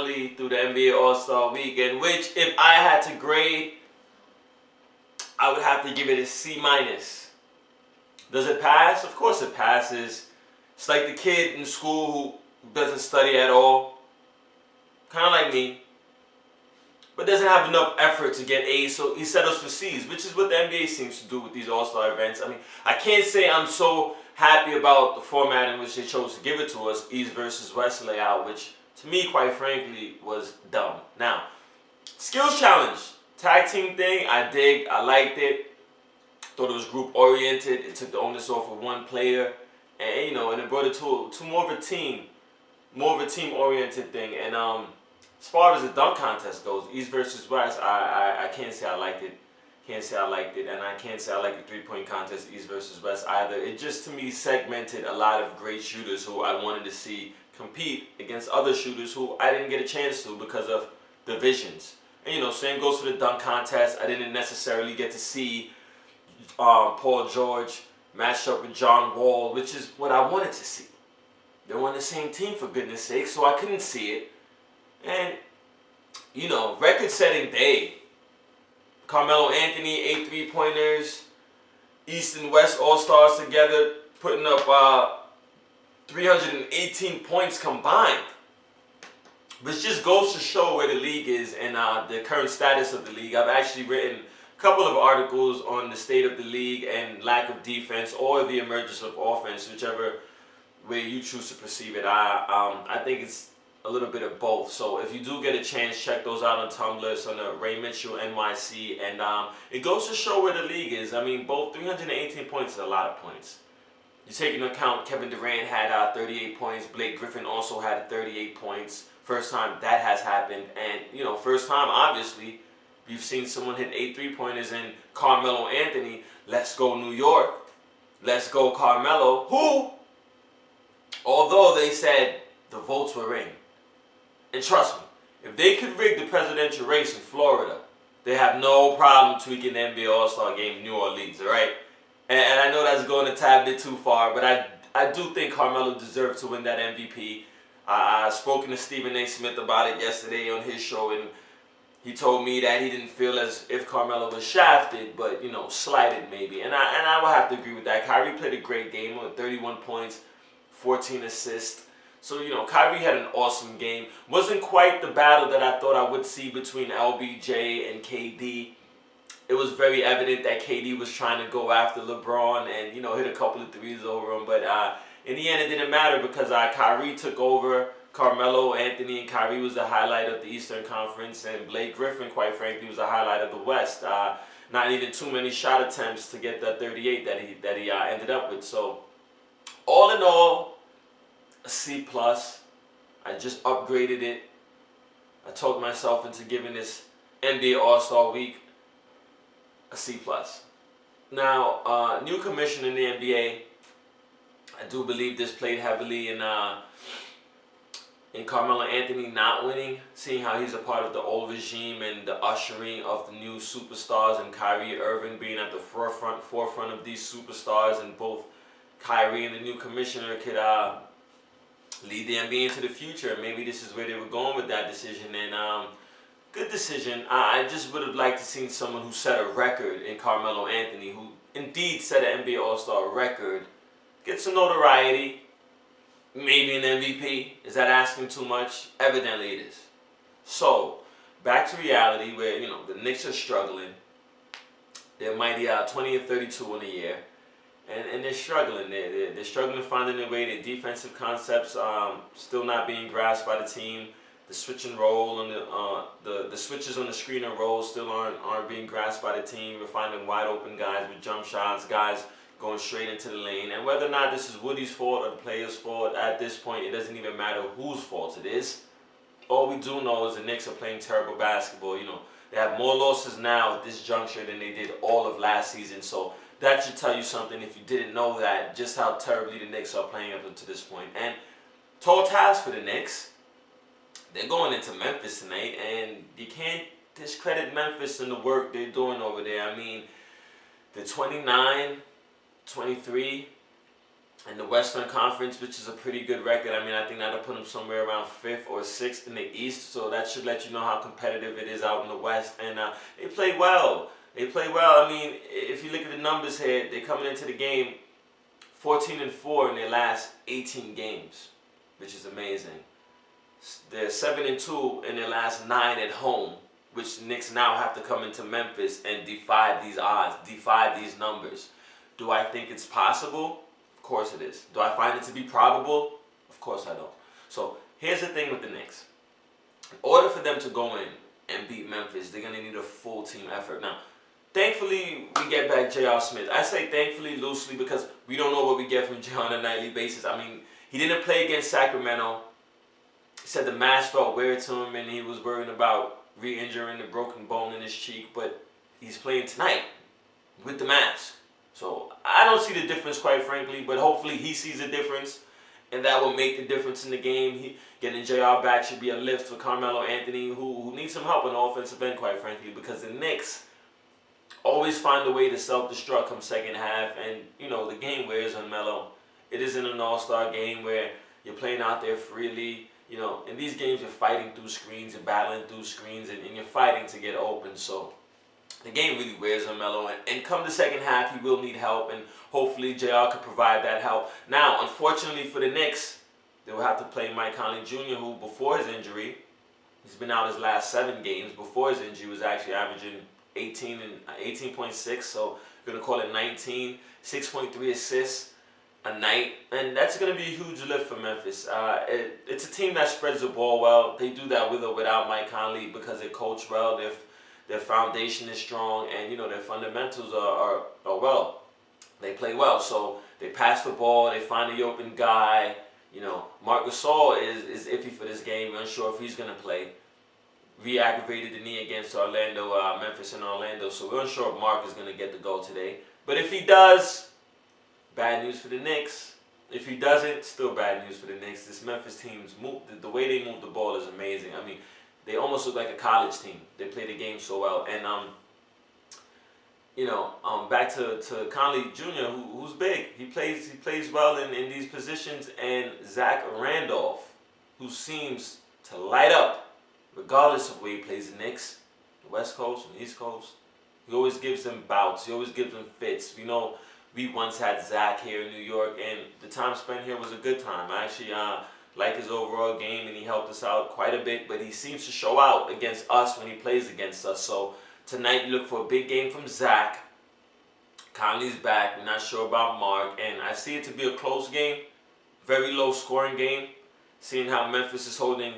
finally through the NBA All-Star Weekend, which if I had to grade, I would have to give it a C minus. Does it pass? Of course it passes. It's like the kid in school who doesn't study at all, kind of like me, but doesn't have enough effort to get A's, so he settles for C's, which is what the NBA seems to do with these All-Star events. I mean, I can't say I'm so happy about the format in which they chose to give it to us, East versus West layout, which to me, quite frankly, was dumb. Now, skills challenge, tag team thing, I dig, I liked it. Thought it was group oriented. It took the onus off of one player, and and it brought it to more of a team oriented thing. And as far as the dunk contest goes, East versus West, I can't say I liked it. Can't say I liked it, and I can't say I like the 3-point contest, East versus West either. It just to me segmented a lot of great shooters who I wanted to see compete against other shooters who I didn't get a chance to because of divisions. And same goes for the dunk contest. I didn't necessarily get to see Paul George matched up with John Wall, which is what I wanted to see. They're on the same team, for goodness sake, so I couldn't see it. And, record-setting day. Carmelo Anthony, 8 3-pointers. East and West All-Stars together, putting up 318 points combined. Which just goes to show where the league is and the current status of the league. I've actually written a couple of articles on the state of the league and lack of defense or the emergence of offense, whichever way you choose to perceive it. I think it's a little bit of both. So if you do get a chance, check those out on Tumblr. It's on the Ray Mitchell NYC, and it goes to show where the league is. I mean, both 318 points is a lot of points. You take into account Kevin Durant had 38 points. Blake Griffin also had 38 points. First time that has happened, and first time obviously we've seen someone hit 8 3-pointers. And Carmelo Anthony, let's go New York, let's go Carmelo, who, although they said the votes were rigged, and trust me, if they could rig the presidential race in Florida, they have no problem tweaking the NBA All-Star Game in New Orleans, all right? And I know that's going a tad bit too far, but I do think Carmelo deserved to win that MVP. I've spoken to Stephen A. Smith about it yesterday on his show, and he told me that he didn't feel as if Carmelo was shafted, but, slighted maybe. And I will have to agree with that. Kyrie played a great game with 31 points, 14 assists. So, Kyrie had an awesome game. Wasn't quite the battle that I thought I would see between LBJ and KD. It was very evident that KD was trying to go after LeBron and, hit a couple of threes over him. But in the end, it didn't matter because Kyrie took over. Carmelo, Anthony, and Kyrie was the highlight of the Eastern Conference. And Blake Griffin, quite frankly, was the highlight of the West. Not even too many shot attempts to get that 38 that he ended up with. So, all in all, a C+. I just upgraded it. I talked myself into giving this NBA All-Star Week a C+. Now, new commissioner in the NBA, I do believe this played heavily in Carmelo Anthony not winning, seeing how he's a part of the old regime and the ushering of the new superstars, and Kyrie Irving being at the forefront of these superstars, and both Kyrie and the new commissioner could lead the NBA into the future. Maybe this is where they were going with that decision, and good decision. I just would have liked to see someone who set a record in Carmelo Anthony, who indeed set an NBA All-Star record, get some notoriety, maybe an MVP. Is that asking too much? Evidently it is. So, back to reality where, the Knicks are struggling. They're mighty 20 and 32 in a year. And they're struggling. They're struggling finding their way. Their defensive concepts still not being grasped by the team. The switch and roll and the switches on the screen and roll still aren't being grasped by the team. We're finding wide open guys with jump shots, guys going straight into the lane. And whether or not this is Woody's fault or the player's fault, at this point, it doesn't even matter whose fault it is. All we do know is the Knicks are playing terrible basketball. They have more losses now at this juncture than they did all of last season. So that should tell you something if you didn't know that, just how terribly the Knicks are playing up until this point. And tall task for the Knicks. They're going into Memphis tonight, and you can't discredit Memphis and the work they're doing over there. I mean, the 29, 23, in the Western Conference, which is a pretty good record. I mean, I think that'll put them somewhere around 5th or 6th in the East. So that should let you know how competitive it is out in the West. And they played well. They played well. I mean, if you look at the numbers here, they're coming into the game 14-4 in their last 18 games, which is amazing. They're 7-2 in their last 9 at home, which the Knicks now have to come into Memphis and defy these odds, defy these numbers. Do I think it's possible? Of course it is. Do I find it to be probable? Of course I don't. So here's the thing with the Knicks. In order for them to go in and beat Memphis, they're going to need a full team effort. Now, thankfully, we get back J.R. Smith. I say thankfully loosely because we don't know what we get from J.R. on a nightly basis. I mean, he didn't play against Sacramento. He said the mask felt weird to him and he was worried about re-injuring the broken bone in his cheek, but he's playing tonight with the mask. So I don't see the difference, quite frankly, but hopefully he sees a difference, and that will make the difference in the game. Getting JR back should be a lift for Carmelo Anthony, who needs some help on the offensive end, quite frankly, because the Knicks always find a way to self-destruct come second half, and, you know, the game wears on Melo. It isn't an all-star game where you're playing out there freely. You know, in these games, you're fighting through screens, you're battling through screens, and you're fighting to get open, so the game really wears on Melo, and come the second half, he will need help, and hopefully JR could provide that help. Now, unfortunately for the Knicks, they will have to play Mike Conley Jr., who before his injury, he's been out his last 7 games. Before his injury, was actually averaging 18.6, so we're going to call it 19, 6.3 assists a night, and that's going to be a huge lift for Memphis. It's a team that spreads the ball well. They do that with or without Mike Conley because they coach well. Their foundation is strong, and you know their fundamentals are well. They play well, so they pass the ball. They find the open guy. You know, Marc Gasol is iffy for this game. We're unsure if he's gonna play. Re-aggravated the knee against Memphis and Orlando, so we're unsure if Marc is gonna get the go today. But if he does, bad news for the Knicks. If he doesn't, still bad news for the Knicks. This Memphis team's the way they move the ball is amazing. I mean, they almost look like a college team. They play the game so well. And, back to Conley Jr., who's big. He plays well in these positions. And Zach Randolph, who seems to light up regardless of where he plays the Knicks, the West Coast and the East Coast. He always gives them bouts. He always gives them fits. We know we once had Zach here in New York, and the time spent here was a good time. I actually like his overall game, and he helped us out quite a bit, but he seems to show out against us when he plays against us. So tonight you look for a big game from Zach. Conley's back. We're not sure about Marc, and I see it to be a close game, very low scoring game, seeing how Memphis is holding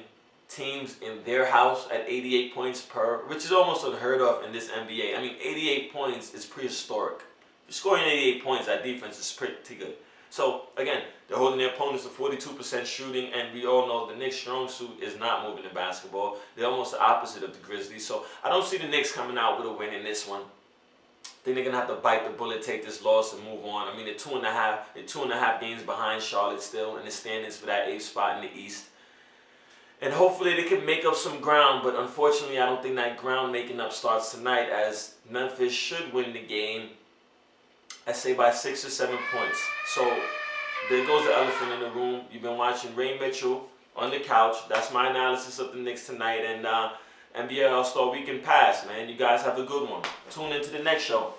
teams in their house at 88 points per, which is almost unheard of in this NBA. I mean, 88 points is prehistoric. If you're scoring 88 points, that defense is pretty good. So, again, they're holding their opponents to 42% shooting, and we all know the Knicks' strong suit is not moving the basketball. They're almost the opposite of the Grizzlies. So, I don't see the Knicks coming out with a win in this one. I think they're going to have to bite the bullet, take this loss, and move on. I mean, they're 2.5 games behind Charlotte still in the standings for that 8th spot in the East. And hopefully they can make up some ground, but unfortunately I don't think that ground making up starts tonight, as Memphis should win the game, I say by 6 or 7 points. So there goes the elephant in the room. You've been watching Ray Mitchell on the couch. That's my analysis of the Knicks tonight, and NBA All-Star Weekend pass, man. You guys have a good one. Tune into the next show.